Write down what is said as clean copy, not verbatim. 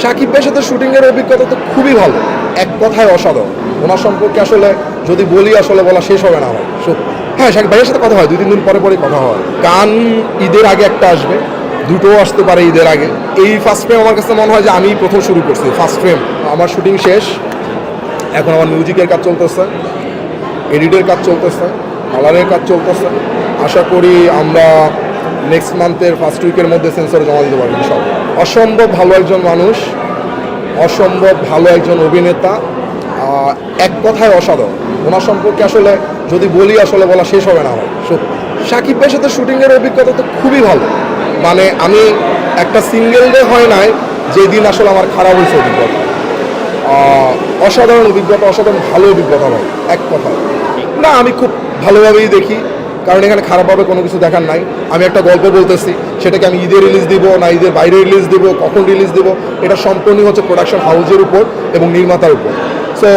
শাকিব ভাইয়ের সাথে শুটিংয়ের অভিজ্ঞতা তো খুবই ভালো, এক কথায় অসাধারণ। ওনার সম্পর্কে আসলে যদি বলি আসলে বলা শেষ হবে না আমার সত্যি। হ্যাঁ, শাকিব ভাইয়ের সাথে কথা হয়, 2-3 দিন পরে পরে কথা হয়। গান ঈদের আগে একটা আসবে, দুটোও আসতে পারে ঈদের আগে। এই ফার্স্ট ফ্রেম আমার কাছে মনে হয় যে আমি প্রথম শুরু করছি। ফার্স্ট ফ্রেম আমার শুটিং শেষ, এখন আমার মিউজিকের কাজ চলতেছে, এডিটের কাজ চলতেছে, কালারের কাজ চলতেছে। আশা করি আমরা নেক্সট মান্থের ফার্স্ট উইকের মধ্যে সেন্সর জমা দিতে পারবো সব। অসম্ভব ভালো একজন মানুষ, অসম্ভব ভালো একজন অভিনেতা, এক কথায় অসাধারণ। ওনার সম্পর্কে আসলে যদি বলি আসলে বলা শেষ হবে না আমার সত্যি। শাকিব ভাইয়ের সাথে শুটিংয়ের অভিজ্ঞতা তো খুবই ভালো, মানে আমি একটা সিঙ্গেল ডে হয় নাই যেদিন আসলে আমার খারাপ হয়েছে অভিজ্ঞতা। অসাধারণ অভিজ্ঞতা, অসাধারণ ভালো অভিজ্ঞতা ভাই, এক কথা না। আমি খুব ভালোভাবেই দেখি, কারণ এখানে খারাপভাবে কোনো কিছু দেখার নাই। আমি একটা গল্প বলতেছি, সেটাকে আমি ঈদে রিলিজ দিব না ঈদের বাইরে রিলিজ দিব, কখন রিলিজ দিব, এটা সম্পূর্ণ হচ্ছে প্রোডাকশন হাউসের উপর এবং নির্মাতার উপর। সো